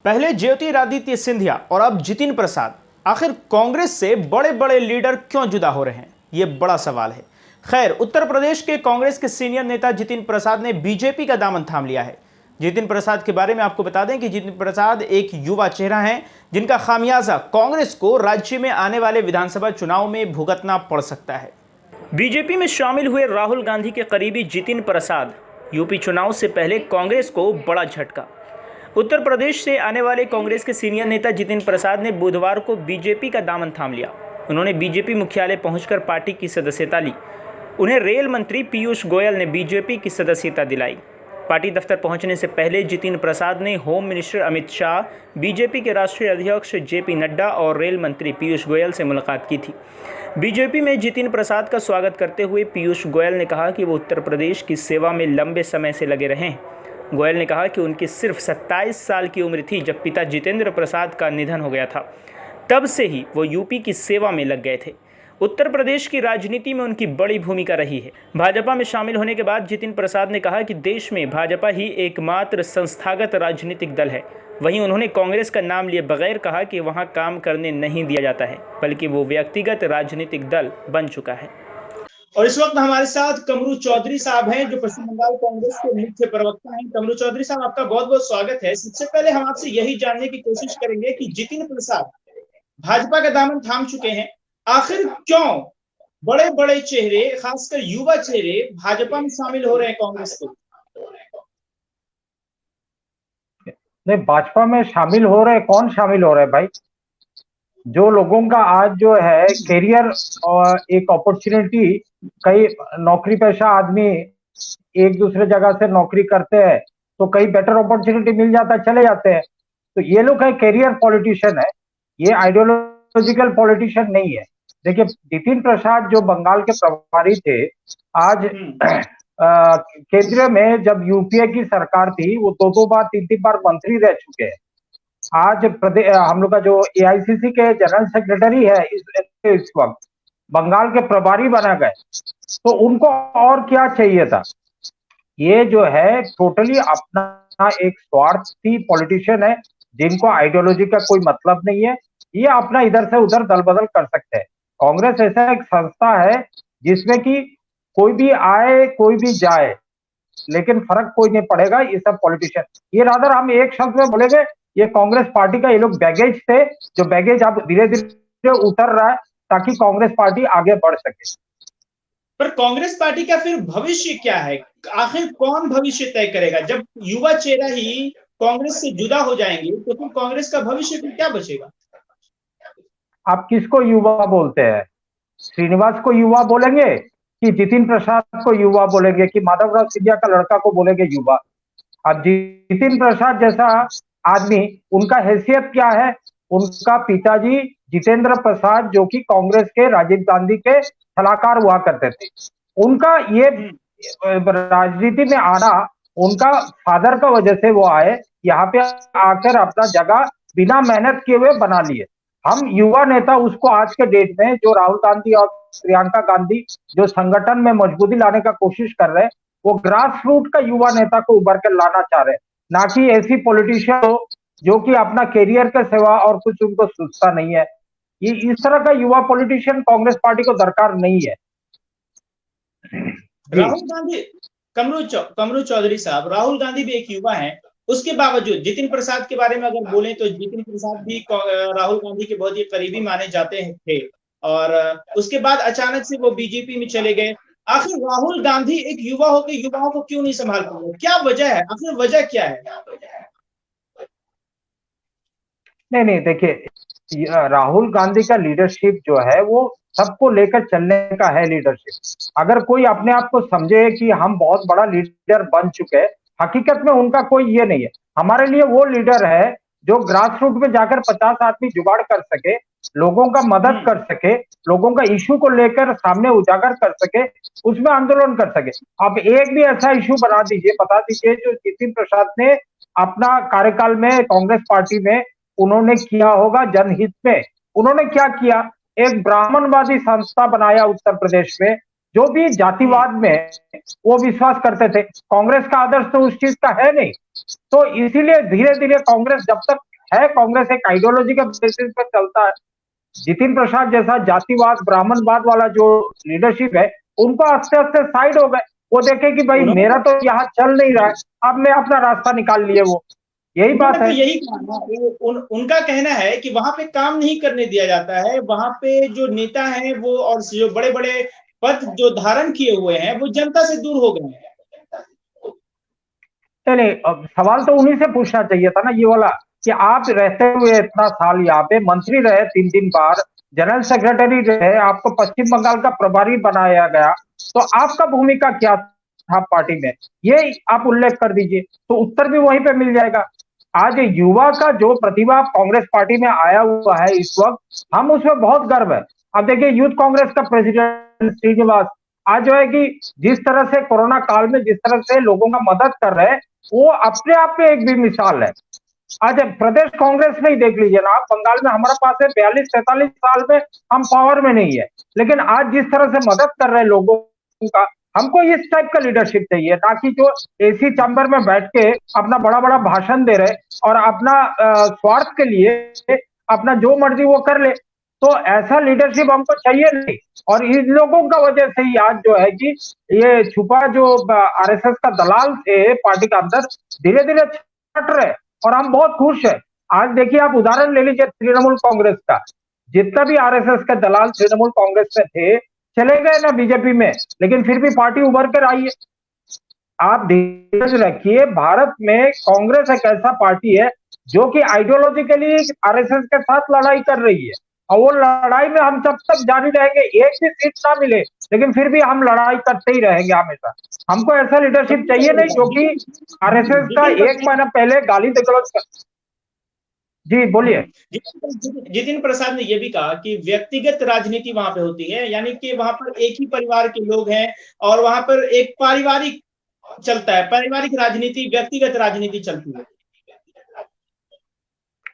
पहले ज्योतिरादित्य सिंधिया और अब जितिन प्रसाद, आखिर कांग्रेस से बड़े बड़े लीडर क्यों जुदा हो रहे हैं, ये बड़ा सवाल है। खैर, उत्तर प्रदेश के कांग्रेस के सीनियर नेता जितिन प्रसाद ने बीजेपी का दामन थाम लिया है। जितिन प्रसाद के बारे में आपको बता दें कि जितिन प्रसाद एक युवा चेहरा हैं जिनका खामियाजा कांग्रेस को राज्य में आने वाले विधानसभा चुनाव में भुगतना पड़ सकता है। बीजेपी में शामिल हुए राहुल गांधी के करीबी जितिन प्रसाद, यूपी चुनाव से पहले कांग्रेस को बड़ा झटका। उत्तर प्रदेश से आने वाले कांग्रेस के सीनियर नेता जितिन प्रसाद ने बुधवार को बीजेपी का दामन थाम लिया। उन्होंने बीजेपी मुख्यालय पहुंचकर पार्टी की सदस्यता ली। उन्हें रेल मंत्री पीयूष गोयल ने बीजेपी की सदस्यता दिलाई। पार्टी दफ्तर पहुंचने से पहले जितिन प्रसाद ने home minister Amit Shah, BJP के राष्ट्रीय अध्यक्ष जेपी नड्डा और रेल मंत्री पीयूष गोयल से मुलाकात की थी। बीजेपी में जितिन प्रसाद का स्वागत करते हुए पीयूष गोयल ने कहा कि वो उत्तर प्रदेश की सेवा में लंबे समय से लगे रहे हैं। गोयल ने कहा कि उनकी सिर्फ 27 साल की उम्र थी जब पिता जितेंद्र प्रसाद का निधन हो गया था। तब से ही वो यूपी की सेवा में लग गए थे। उत्तर प्रदेश की राजनीति में उनकी बड़ी भूमिका रही है। भाजपा में शामिल होने के बाद जितिन प्रसाद ने कहा कि देश में भाजपा ही एकमात्र संस्थागत राजनीतिक दल है। वहीं उन्होंने कांग्रेस का नाम लिए बगैर कहा कि वहां काम करने नहीं दिया जाता है, बल्कि वो व्यक्तिगत राजनीतिक दल बन चुका है। और इस वक्त हमारे साथ कमरू चौधरी साहब हैं, जो पश्चिम बंगाल कांग्रेस के मुख्य प्रवक्ता हैं। कमरू चौधरी साहब, आपका बहुत बहुत स्वागत है। सबसे पहले हम आपसे यही जानने की कोशिश करेंगे कि जितिन प्रसाद भाजपा का दामन थाम चुके हैं, आखिर क्यों बड़े बड़े चेहरे, खासकर युवा चेहरे भाजपा में शामिल हो रहे हैं कांग्रेस को? नहीं, भाजपा में शामिल हो रहे, कौन शामिल हो रहे हैं भाई? जो लोगों का आज जो है करियर और एक अपॉर्चुनिटी, कई नौकरी पेशा आदमी एक दूसरे जगह से नौकरी करते हैं तो कई बेटर अपॉर्चुनिटी मिल जाता है, चले जाते हैं। तो ये लोग है करियर पॉलिटिशियन है, ये आइडियोलॉजिकल पॉलिटिशियन नहीं है। देखिए, जितिन प्रसाद जो बंगाल के प्रभारी थे, आज केंद्र में जब यूपीए की सरकार थी वो दो बार तीन बार मंत्री रह चुके हैं। आज प्रदेश, हम लोग का जो एआईसीसी के जनरल सेक्रेटरी है इस वक्त बंगाल के प्रभारी बना गए, तो उनको और क्या चाहिए था? ये जो है टोटली अपना एक स्वार्थी पॉलिटिशियन है, जिनको आइडियोलॉजी का कोई मतलब नहीं है। ये अपना इधर से उधर दल बदल कर सकते हैं। कांग्रेस ऐसा एक संस्था है जिसमें कि कोई भी आए कोई भी जाए, लेकिन फर्क कोई नहीं पड़ेगा। ये सब पॉलिटिशियन, ये रादर हम एक शब्द में बोलेंगे, ये कांग्रेस पार्टी का ये लोग बैगेज थे, जो बैगेज अब धीरे धीरे उतर रहा है ताकि कांग्रेस पार्टी आगे बढ़ सके। पर कांग्रेस पार्टी का फिर भविष्य क्या है? आखिर कौन भविष्य तय करेगा? जब युवा चेहरा ही कांग्रेस से जुदा हो जाएंगे तो फिर कांग्रेस का भविष्य फिर क्या बचेगा? आप किसको युवा बोलते हैं? श्रीनिवास को युवा बोलेंगे कि जितिन प्रसाद को युवा बोलेंगे कि माधवराव सिंधिया का लड़का को बोलेंगे युवा? अब जितिन प्रसाद जैसा आदमी, उनका हैसियत क्या है? उनका पिताजी जितेंद्र प्रसाद जो कि कांग्रेस के राजीव गांधी के सलाहकार हुआ करते थे, उनका ये राजनीति में आना, उनका फादर का वजह से वो आए, यहाँ पे आकर अपना जगह बिना मेहनत किए हुए बना लिए। हम युवा नेता उसको आज के डेट में, जो राहुल गांधी और प्रियंका गांधी जो संगठन में मजबूती लाने का कोशिश कर रहे हैं, वो ग्रास रूट का युवा नेता को उभर कर लाना चाह रहे हैं, ना कि ऐसी पॉलिटिशियन हो जो कि अपना करियर के सिवा और कुछ उनको सोचता नहीं है। ये इस तरह का युवा पॉलिटिशियन कांग्रेस पार्टी को दरकार नहीं है। राहुल गांधी, कमरू चौधरी साहब, राहुल गांधी भी एक युवा है, उसके बावजूद जितिन प्रसाद के बारे में अगर बोलें तो जितिन प्रसाद भी राहुल गांधी के बहुत ही करीबी माने जाते थे, और उसके बाद अचानक से वो बीजेपी में चले गए। आखिर राहुल गांधी एक युवा होकर युवाओं को क्यों नहीं संभाल पा रहे? क्या वजह है? आखिर वजह क्या है? नहीं, देखिए, राहुल गांधी का लीडरशिप जो है वो सबको लेकर चलने का है लीडरशिप। अगर कोई अपने आप को समझे कि हम बहुत बड़ा लीडर बन चुके हैं, हकीकत में उनका कोई ये नहीं है। हमारे लिए वो लीडर है जो ग्रास रूट में जाकर 50 आदमी जुगाड़ कर सके, लोगों का मदद कर सके, लोगों का इशू को लेकर सामने उजागर कर सके, उसमें आंदोलन कर सके। अब एक भी ऐसा इशू बना दीजिए, बता दीजिए, जो जितिन प्रसाद ने अपना कार्यकाल में कांग्रेस पार्टी में उन्होंने किया होगा जनहित में। उन्होंने क्या किया? एक ब्राह्मणवादी संस्था बनाया उत्तर प्रदेश में, जो भी जातिवाद में वो विश्वास करते थे। कांग्रेस का आदर्श तो उस चीज का है नहीं, तो इसीलिए धीरे धीरे कांग्रेस जब तक है कांग्रेस एक आइडियोलॉजी के बेसिस पे चलता है। जितिन प्रसाद जैसा जातिवाद ब्राह्मणवाद वाला जो लीडरशिप है, उनको आस्ते आस्ते साइड हो गए। वो देखे कि भाई उन्होंने मेरा तो यहाँ चल नहीं रहा है, अब मैं अपना रास्ता निकाल लिए। वो यही बात उन्होंने तो है। यही कहा ना, उनका कहना है कि वहां पे काम नहीं करने दिया जाता है, वहां पे जो नेता हैं वो और जो बड़े बड़े पद जो धारण किए हुए हैं वो जनता से दूर हो गए हैं। नहीं, अब सवाल तो उन्हीं से पूछना चाहिए था ना ये वाला, कि आप रहते हुए इतना साल यहाँ पे मंत्री रहे, 3 3 बार जनरल सेक्रेटरी रहे, आपको पश्चिम बंगाल का प्रभारी बनाया गया, तो आपका भूमिका क्या था पार्टी में, ये आप उल्लेख कर दीजिए, तो उत्तर भी वहीं पे मिल जाएगा। आज युवा का जो प्रतिभा कांग्रेस पार्टी में आया हुआ है इस वक्त, हम उसमें बहुत गर्व है। अब देखिए यूथ कांग्रेस का प्रेसिडेंट श्रीनिवास आज जो है कि जिस तरह से कोरोना काल में जिस तरह से लोगों का मदद कर रहे हैं, वो अपने आप में एक भी मिसाल है। आज प्रदेश कांग्रेस में ही देख लीजिए ना आप, बंगाल में हमारे पास है 42 43 साल में हम पावर में नहीं है, लेकिन आज जिस तरह से मदद कर रहे हैं लोगों का, हमको इस टाइप का लीडरशिप चाहिए, ना कि जो एसी चैम्बर में बैठ के अपना बड़ा बड़ा भाषण दे रहे और अपना स्वार्थ के लिए अपना जो मर्जी वो कर ले। तो ऐसा लीडरशिप हमको चाहिए नहीं। और इन लोगों का वजह से ही आज जो है कि ये छुपा जो आरएसएस का दलाल थे पार्टी के अंदर, धीरे धीरे छट रहे और हम बहुत खुश हैं। आज देखिए आप उदाहरण ले लीजिए तृणमूल कांग्रेस का, जितना भी आरएसएस के दलाल तृणमूल कांग्रेस में थे चले गए ना बीजेपी में, लेकिन फिर भी पार्टी उभर कर आई है। आप धीरज रखिए, भारत में कांग्रेस एक ऐसा पार्टी है जो कि आइडियोलॉजिकली आरएसएस के साथ लड़ाई कर रही है, और वो लड़ाई में हम जब तक जारी रहेंगे, एक भी सीट ना मिले लेकिन फिर भी हम लड़ाई करते ही रहेंगे हमेशा। हमको ऐसा लीडरशिप चाहिए नहीं जो कि आरएसएस का एक महीना पहले गाली गलौज कर। जी बोलिए। जितिन प्रसाद ने यह भी कहा कि व्यक्तिगत राजनीति वहां पे होती है, यानी कि वहां पर एक ही परिवार के लोग हैं और वहां पर एक पारिवारिक चलता है, पारिवारिक राजनीति, व्यक्तिगत राजनीति चलती है।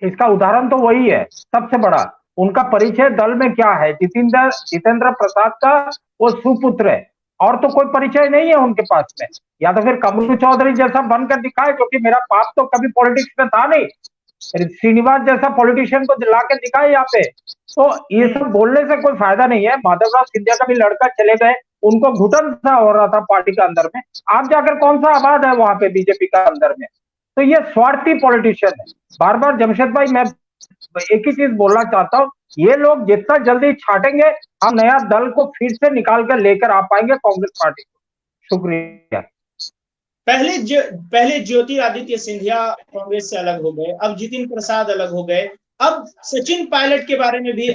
इसका उदाहरण तो वही है सबसे बड़ा। उनका परिचय दल में क्या है, जितेंद्र प्रसाद का वो सुपुत्र है, और तो कोई परिचय नहीं है उनके पास में। या तो फिर कमरू चौधरी जैसा बनकर दिखाए, क्योंकि मेरा बाप तो कभी पॉलिटिक्स में था नहीं, श्रीनिवास जैसा पॉलिटिशियन को ला के दिखाए यहाँ पे। तो ये सब बोलने से कोई फायदा नहीं है। माधवराव सिंधिया का भी लड़का चले गए, उनको घुटन सा हो रहा था पार्टी के अंदर में, आप जाकर कौन सा आबाद है वहां पे बीजेपी का अंदर में। तो ये स्वार्थी पॉलिटिशियन है। बार बार जमशेद भाई मैं एक ही चीज बोलना चाहता हूँ, ये लोग जितना जल्दी छाटेंगे, हम नया दल को फिर से निकाल कर लेकर आ पाएंगे कांग्रेस पार्टी को। शुक्रिया। पहले ज्योतिरादित्य सिंधिया कांग्रेस से अलग हो गए, अब जितिन प्रसाद अलग हो गए, अब सचिन पायलट के बारे में भी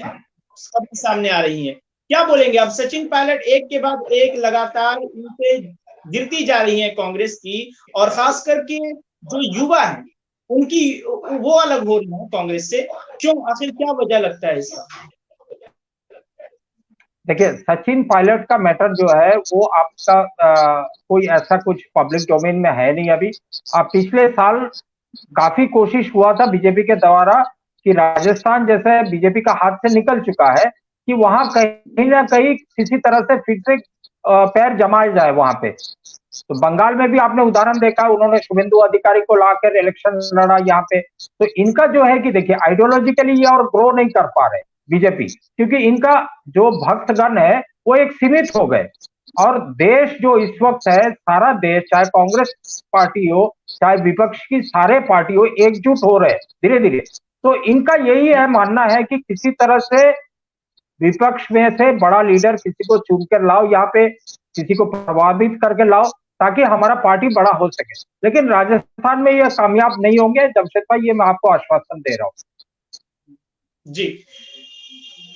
सब सामने आ रही है। क्या बोलेंगे? अब सचिन पायलट एक के बाद एक लगातार इनसे गिरती जा रही है कांग्रेस की, और खास करके जो युवा है उनकी वो अलग हो रही है कांग्रेस से। क्यों, आखिर क्या वजह लगता है इसका? देखिए सचिन पायलट का मैटर जो है वो आपका कोई ऐसा कुछ पब्लिक डोमेन में है नहीं अभी। पिछले साल काफी कोशिश हुआ था बीजेपी के द्वारा कि राजस्थान जैसे बीजेपी का हाथ से निकल चुका है, कि वहां कहीं ना कहीं किसी तरह से फिर से पैर जमाए जाए वहां पे। तो बंगाल में भी आपने उदाहरण देखा, उन्होंने शुभेंदु अधिकारी को लाकर इलेक्शन लड़ा यहाँ पे। तो इनका जो है कि देखिए आइडियोलॉजिकली ये और ग्रो नहीं कर पा रहे बीजेपी, क्योंकि इनका जो भक्तगण है वो एक सीमित हो गए। और देश जो इस वक्त है, सारा देश, चाहे कांग्रेस पार्टी हो चाहे विपक्ष की सारे पार्टी हो, एकजुट हो रहे धीरे धीरे। तो इनका यही है मानना है कि किसी तरह से विपक्ष में से बड़ा लीडर किसी को चुन कर लाओ, यहाँ पे किसी को प्रभावित करके लाओ, ताकि हमारा पार्टी बड़ा हो सके। लेकिन राजस्थान में ये कामयाब नहीं होंगे जमशेद भाई, ये मैं आपको आश्वासन दे रहा हूँ। जी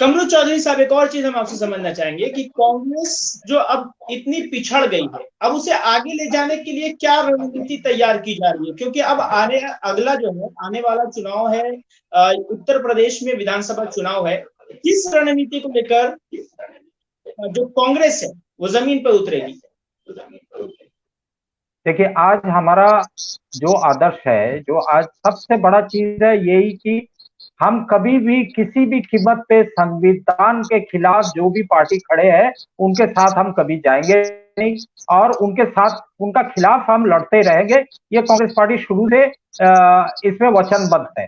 कमरू चौधरी साहब, एक और चीज हम आपसे समझना चाहेंगे कि कांग्रेस जो अब इतनी पिछड़ गई है, अब उसे आगे ले जाने के लिए क्या रणनीति तैयार की जा रही है? क्योंकि अब अगला जो है आने वाला चुनाव है, उत्तर प्रदेश में विधानसभा चुनाव है। किस रणनीति को लेकर जो कांग्रेस है वो जमीन पर उतरेगी? देखिए आज हमारा जो आदर्श है, जो आज सबसे बड़ा चीज है यही कि हम कभी भी किसी भी कीमत पे संविधान के खिलाफ जो भी पार्टी खड़े हैं उनके साथ हम कभी जाएंगे नहीं, और उनके साथ उनका खिलाफ हम लड़ते रहेंगे। ये कांग्रेस पार्टी शुरू से इसमें वचनबद्ध है।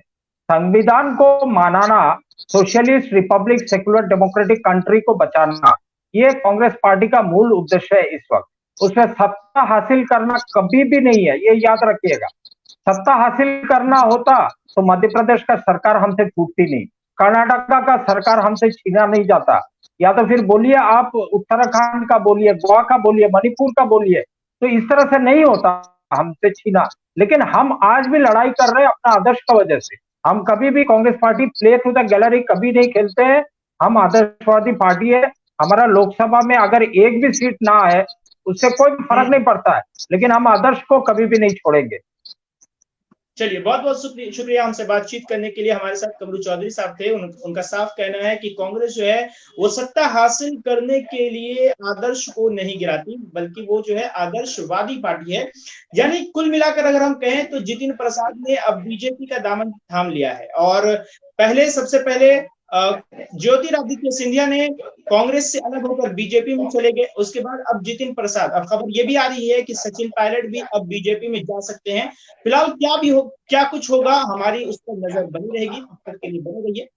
संविधान को मानना, socialist Republic secular democratic country को बचाना, ये कांग्रेस पार्टी का मूल उद्देश्य है इस वक्त। उसमें सत्ता हासिल करना कभी भी नहीं है, ये याद रखिएगा। सत्ता हासिल करना होता तो मध्य प्रदेश का सरकार हमसे छूटती नहीं, कर्नाटका का सरकार हमसे छीना नहीं जाता, या तो फिर बोलिए आप उत्तराखंड का बोलिए, गोवा का बोलिए, मणिपुर का बोलिए, तो इस तरह से नहीं होता हमसे छीना। लेकिन हम आज भी लड़ाई कर रहे हैं अपना आदर्श का वजह से। हम कभी भी Congress party play to the gallery कभी नहीं खेलते हैं। हम आदर्शवादी पार्टी है। हमारा लोकसभा में अगर एक भी सीट ना आए उससे कोई फर्क नहीं पड़ता है, लेकिन हम आदर्श को कभी भी नहीं छोड़ेंगे। चलिए, बहुत बहुत शुक्रिया हमसे बातचीत करने के लिए। हमारे साथ कमरू चौधरी साहब थे। उनका साफ कहना है कि कांग्रेस जो है वो सत्ता हासिल करने के लिए आदर्श को नहीं गिराती, बल्कि वो जो है आदर्शवादी पार्टी है। यानी कुल मिलाकर अगर हम कहें तो जितिन प्रसाद ने अब बीजेपी का दामन थाम लिया है। और सबसे पहले ज्योतिरादित्य सिंधिया ने कांग्रेस से अलग होकर बीजेपी में चले गए। उसके बाद अब जितिन प्रसाद, अब खबर ये भी आ रही है कि सचिन पायलट भी अब बीजेपी में जा सकते हैं। फिलहाल क्या कुछ होगा, हमारी उस पर नजर बनी रहेगी। तब तक के लिए बने रहिए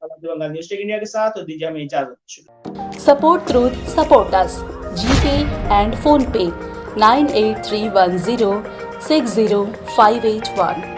न्यूज़ टेक इंडिया के साथ और दीजिए हमें इजाजत। Support truth support us GPay and PhonePe 98310 60581।